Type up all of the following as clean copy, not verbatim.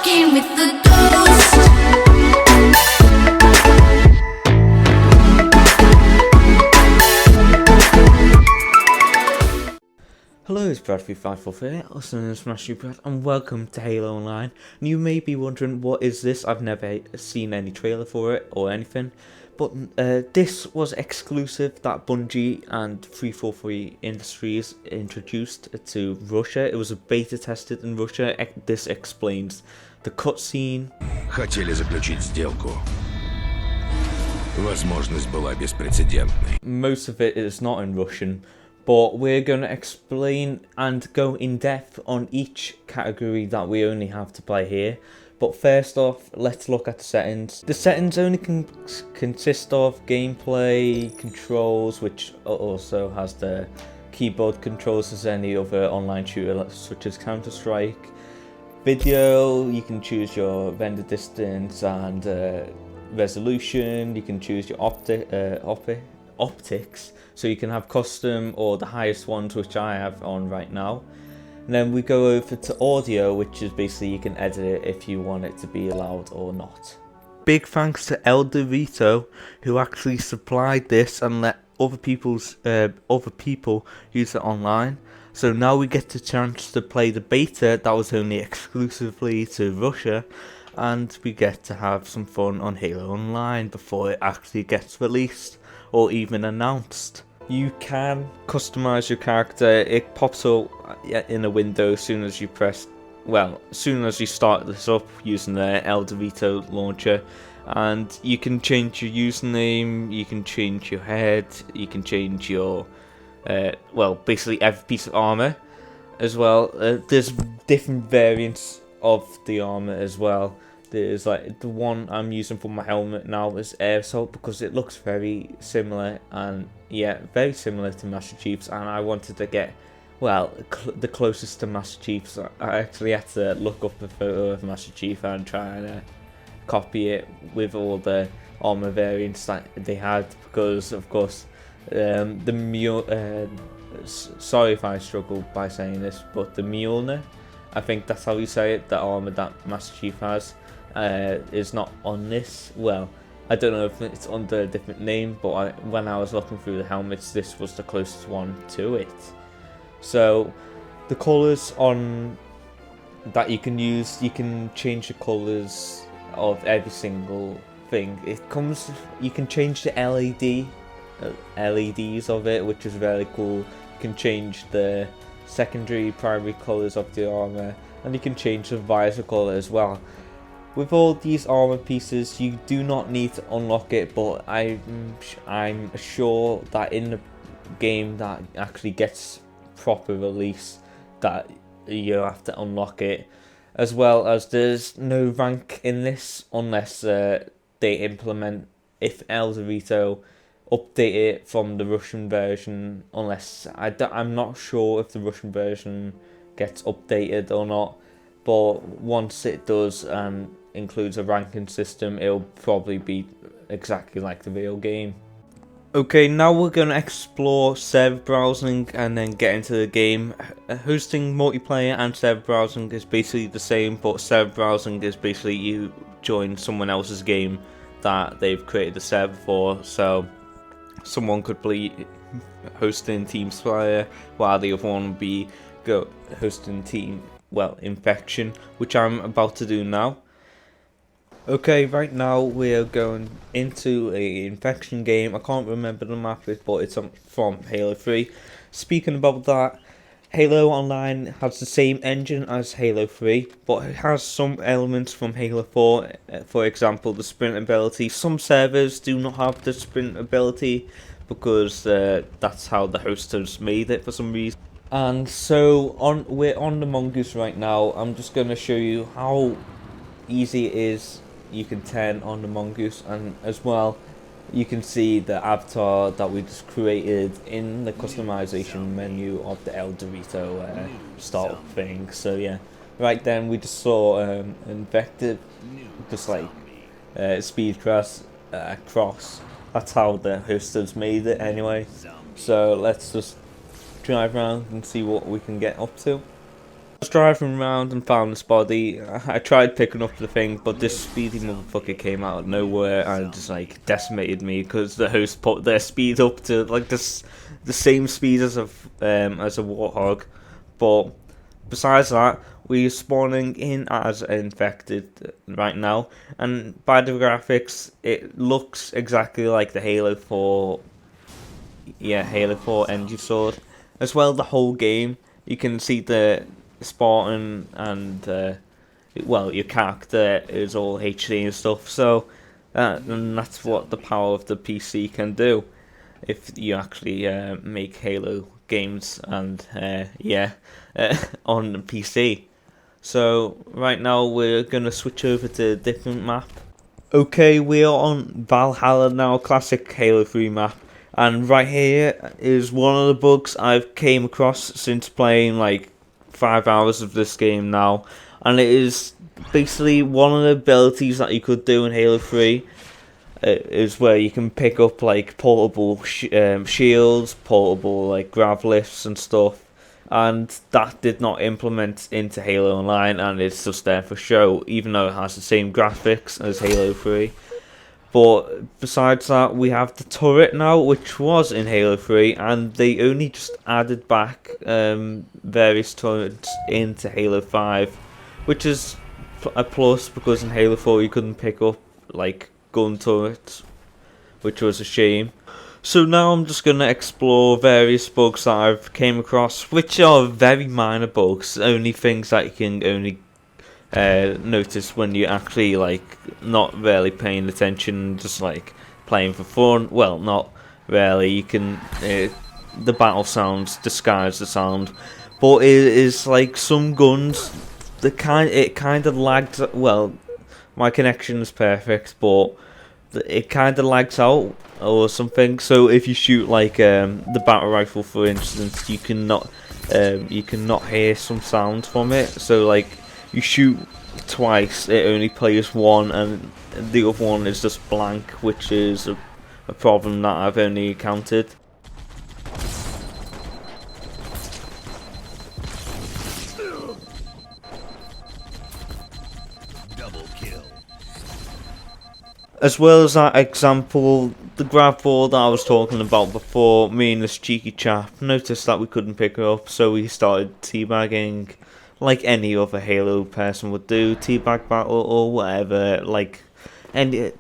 fucking with the ghost. Hello, it's Brad3543, also known as Smash You Brad, and welcome to Halo Online. And you may be wondering, what is this? I've never seen any trailer for it or anything, but this was exclusive that Bungie and 343 Industries introduced to Russia. It was beta tested in Russia. This explains the cutscene. Хотели заключить сделку. Возможность была беспрецедентной. Most of it is not in Russian, but we're going to explain and go in depth on each category that we only have to play here. But first off, let's look at the settings. The settings only consist of gameplay, controls, which also has the keyboard controls as any other online shooter such as Counter-Strike. Video, you can choose your render distance and resolution. You can choose your optics, so you can have custom or the highest ones, which I have on right now. And then we go over to audio, which is basically you can edit it if you want it to be loud or not. Big thanks to ELDEWRITO, who actually supplied this and let other people use it online. So now we get the chance to play the beta that was only exclusively to Russia, and we get to have some fun on Halo Online before it actually gets released or even announced. You can customize your character. It pops up in a window as soon as you start this up using the ELDEWRITO launcher, and you can change your username, you can change your head, you can change your basically every piece of armor as well. There's different variants of the armor as well. There's like the one I'm using for my helmet now is air assault because it looks very similar, and yeah, very similar to Master Chief's, and I wanted to get the closest to Master Chief's. I actually had to look up a photo of Master Chief and try and copy it with all the armor variants that they had, because of course the mule. Sorry if I struggle by saying this, but the Mjolnir, I think that's how you say it, the armor that Master Chief has, is not on this. Well, I don't know if it's under a different name, but when I was looking through the helmets, this was the closest one to it. So the colours on that you can use, you can change the colours of every single thing. You can change the LEDs of it, which is very cool. You can change the secondary primary colours of the armor, and you can change the visor colour as well. With all these armor pieces, you do not need to unlock it, but I'm sure that in the game that actually gets proper release, that you have to unlock it, as well as there's no rank in this unless they implement, if ELDEWRITO update it from the Russian version, unless I'm not sure if the Russian version gets updated or not, but once it does and includes a ranking system, it'll probably be exactly like the real game. Okay, now we're going to explore server browsing and then get into the game. Hosting multiplayer and server browsing is basically the same, but server browsing is basically you join someone else's game that they've created the server for. So someone could be hosting Team Slayer while the other one would be hosting Team Infection, which I'm about to do now. Okay, right now we're going into a Infection game. I can't remember the map, but it's from Halo 3. Speaking about that, Halo Online has the same engine as Halo 3, but it has some elements from Halo 4. For example, the sprint ability. Some servers do not have the sprint ability because that's how the hosters made it for some reason. And so we're on the Mongoose right now. I'm just going to show you how easy it is. You can turn on the Mongoose, and as well you can see the avatar that we just created in the customization menu of the ELDEWRITO start thing. So yeah, right then we just saw infected, just like speed cross. That's how the hosters made it anyway. So let's just drive around and see what we can get up to. was driving around and found this body. I tried picking up the thing, but this speedy motherfucker came out of nowhere and just like decimated me because the host put their speed up to like the same speed as a warthog. But besides that, we're spawning in as infected right now, and by the graphics, it looks exactly like the Halo 4 energy sword. As well, the whole game, you can see the Spartan and well, your character is all HD and stuff. So and that's what the power of the PC can do if you actually make Halo games and on the PC. So right now we're gonna switch over to a different map. Okay, we are on Valhalla now, classic Halo 3 map. And right here is one of the bugs I've came across since playing like 5 hours of this game now. And it is basically one of the abilities that you could do in Halo 3 is where you can pick up like portable shields, portable like grav lifts and stuff. And that did not implement into Halo Online, and it's just there for show, even though it has the same graphics as Halo 3. But besides that, we have the turret now, which was in Halo 3, and they only just added back various turrets into Halo 5, which is a plus because in Halo 4 you couldn't pick up like gun turrets, which was a shame. So now I'm just going to explore various bugs that I've came across, which are very minor bugs, only things that you can only notice when you're actually like not really paying attention, just like playing for fun. Well, not really. You can the battle sounds disguise the sound, but it is like some guns. It kind of lags. Well, my connection is perfect, but it kind of lags out or something. So if you shoot like the battle rifle, for instance, you cannot hear some sound from it. So like you shoot twice, it only plays one, and the other one is just blank, which is a problem that I've only encountered. As well as that example, the grav ball that I was talking about before, me and this cheeky chap noticed that we couldn't pick her up, so we started teabagging like any other Halo person would do, teabag battle or whatever. Like, and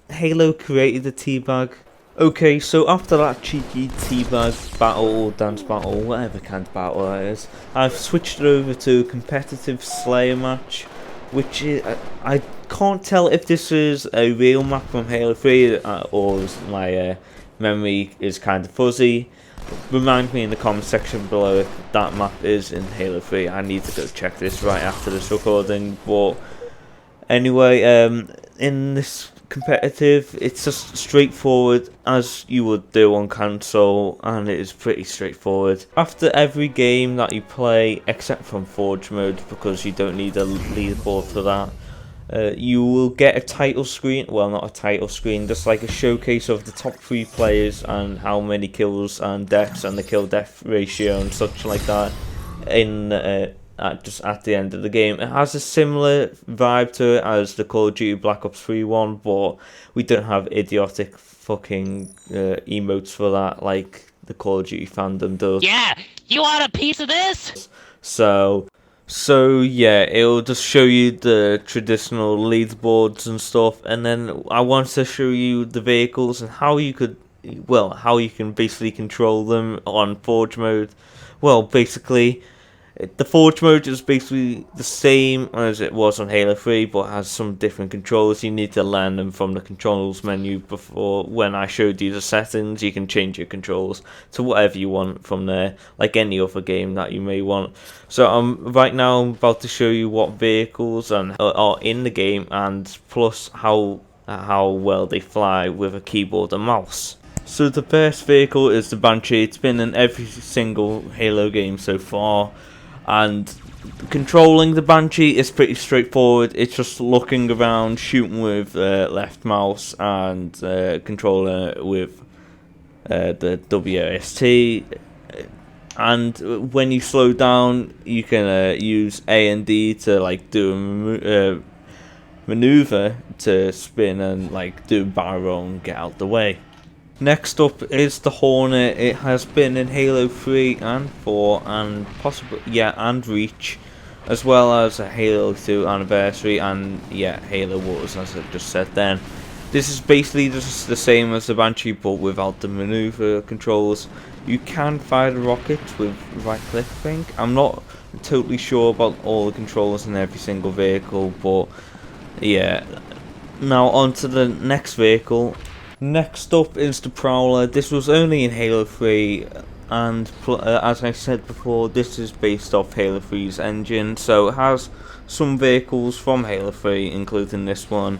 Halo created the teabag. Okay, so after that cheeky teabag battle or dance battle, whatever kind of battle that is, I've switched it over to a competitive Slayer match, which is, I can't tell if this is a real map from Halo 3 or my memory is kind of fuzzy. Remind me in the comment section below if that map is in Halo 3. I need to go check this right after this recording. But anyway, in this competitive, it's just straightforward as you would do on console, and it is pretty straightforward. After every game that you play, except from Forge mode, because you don't need a leaderboard for that, you will get a title screen. Well, not a title screen, just like a showcase of the top 3 players and how many kills and deaths and the kill death ratio and such like that in just at the end of the game. It has a similar vibe to it as the Call of Duty Black Ops 3 one, but we don't have idiotic fucking emotes for that like the Call of Duty fandom does. Yeah, you want a piece of this? So yeah, it'll just show you the traditional leaderboards and stuff, and then I want to show you the vehicles and how you can basically control them on Forge mode. Well, basically, the Forge mode is basically the same as it was on Halo 3, but has some different controls. You need to learn them from the controls menu before. When I showed you the settings, you can change your controls to whatever you want from there, like any other game that you may want. So right now I'm about to show you what vehicles are in the game, and plus how well they fly with a keyboard and mouse. So the first vehicle is the Banshee. It's been in every single Halo game so far. And controlling the Banshee is pretty straightforward. It's just looking around, shooting with left mouse, and controlling it with the WST. and when you slow down, you can use A and D to like do a maneuver to spin and like do a barrel roll and get out the way. Next up is the Hornet. It has been in Halo 3 and 4 and possibly and Reach, as well as a Halo 2 anniversary and Halo Wars, as I just said then. This is basically just the same as the Banshee but without the maneuver controls. You can fire the rockets with right click, I think. I'm not totally sure about all the controls in every single vehicle, but yeah. Now on to the next vehicle. Next up is the Prowler. This was only in Halo 3, and as I said before, this is based off Halo 3's engine, so it has some vehicles from Halo 3, including this one.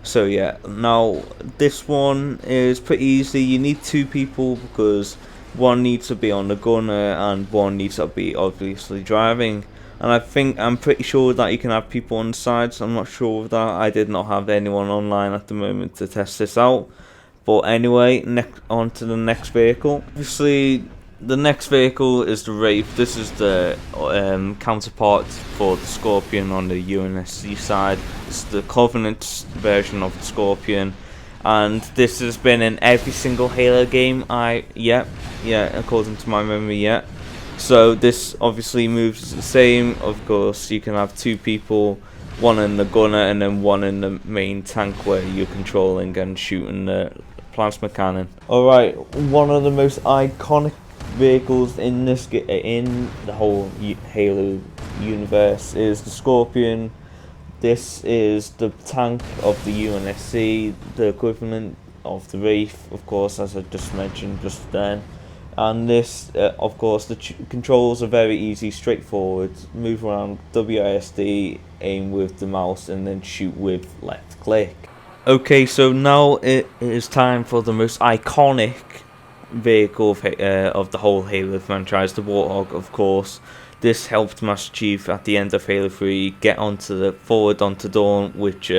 So yeah, now this one is pretty easy. You need 2 people because one needs to be on the gunner and one needs to be obviously driving. And I'm pretty sure that you can have people on the sides. I'm not sure of that. I did not have anyone online at the moment to test this out. But anyway, on to the next vehicle. Obviously, the next vehicle is the Wraith. This is the counterpart for the Scorpion on the UNSC side. It's the Covenant version of the Scorpion. And this has been in every single Halo game. According to my memory, So this obviously moves the same. Of course, you can have 2 people, one in the gunner and then one in the main tank where you're controlling and shooting the plasma cannon. Alright, one of the most iconic vehicles in in the whole Halo universe is the Scorpion. This is the tank of the UNSC, the equivalent of the Wraith, of course, as I just mentioned just then. And this, of course, the controls are very easy, straightforward. Move around WASD, aim with the mouse, and then shoot with left click. Okay, so now it is time for the most iconic vehicle of the whole Halo franchise, the Warthog, of course. This helped Master Chief at the end of Halo 3 get forward onto Dawn, which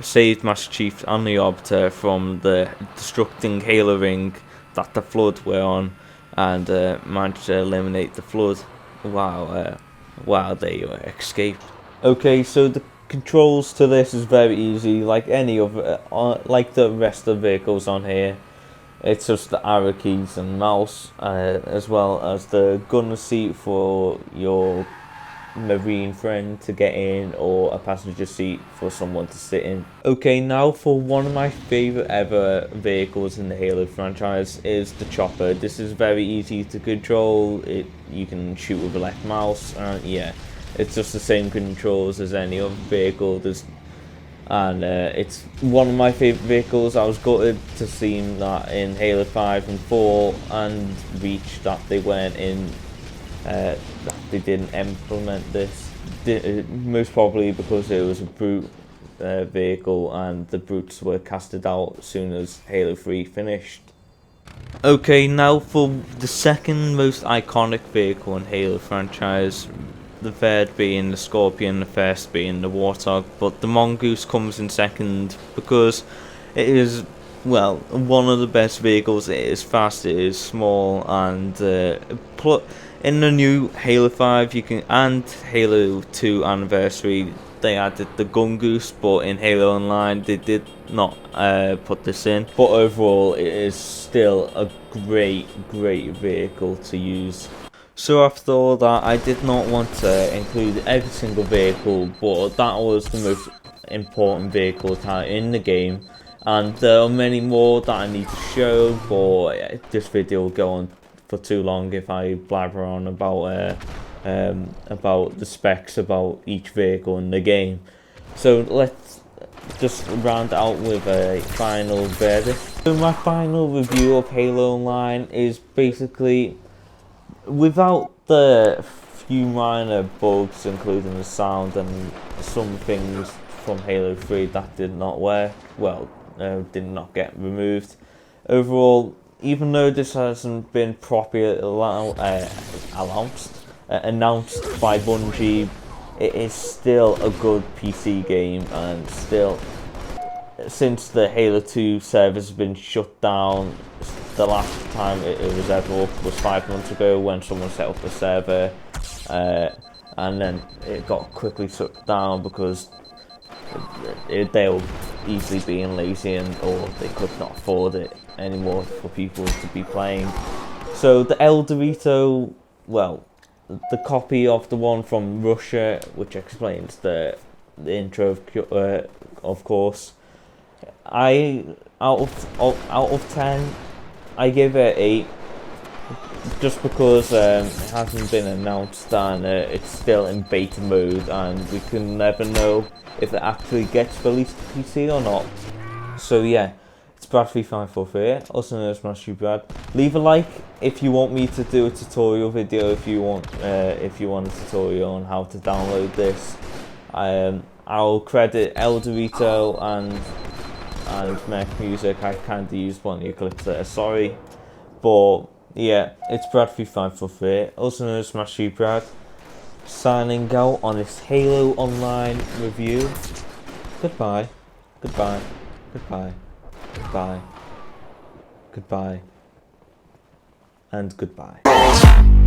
saved Master Chief and the Arbiter from the destructing Halo ring that the Flood were on, and managed to eliminate the Flood while they escaped. Okay, so the controls to this is very easy, like any other, like the rest of the vehicles on here. It's just the arrow keys and mouse, as well as the gunner seat for your marine friend to get in, or a passenger seat for someone to sit in. Okay, now for one of my favourite ever vehicles in the Halo franchise is the Chopper. This is very easy to control. You can shoot with the left mouse, and it's just the same controls as any other vehicle. It's one of my favourite vehicles. I was gutted to see that in Halo 5 and 4 and Reach that they weren't in, that they didn't implement this. Most probably because it was a brute vehicle and the brutes were casted out as soon as Halo 3 finished. Okay, now for the second most iconic vehicle in Halo franchise. The third being the Scorpion, the first being the Warthog, but the Mongoose comes in second because it is, well, one of the best vehicles. It is fast, it is small, and in the new Halo 5 and Halo 2 anniversary, they added the Gungoose, but in Halo Online they did not put this in. But overall, it is still a great vehicle to use. So after all that, I did not want to include every single vehicle, but that was the most important vehicle in the game. And there are many more that I need to show, but this video will go on for too long if I blabber on about the specs about each vehicle in the game. So let's just round out with a final verdict. So my final review of Halo Online is basically, without the few minor bugs, including the sound and some things from Halo 3 that did not work, did not get removed. Overall, even though this hasn't been properly announced by Bungie, it is still a good PC game, and still, since the Halo 2 servers have been shut down, the last time it was ever up was 5 months ago when someone set up the server, and then it got quickly shut down because they were easily being lazy or they could not afford it anymore for people to be playing. So the ELDEWRITO, well, the copy of the one from Russia, which explains the intro of course, out of 10, I give it 8, just because it hasn't been announced and it's still in beta mode, and we can never know if it actually gets released to PC or not. So yeah, it's Brad3543, also known as Master Brad. Leave a like if you want me to do a tutorial video, if you want a tutorial on how to download this. I'll credit ELDEWRITO and MURKMUSIC. I kinda used one of your clips there, sorry. But yeah, it's Brad3543, also known as Master Brad, signing out on this Halo Online review. Goodbye, goodbye, goodbye, goodbye, goodbye, and goodbye.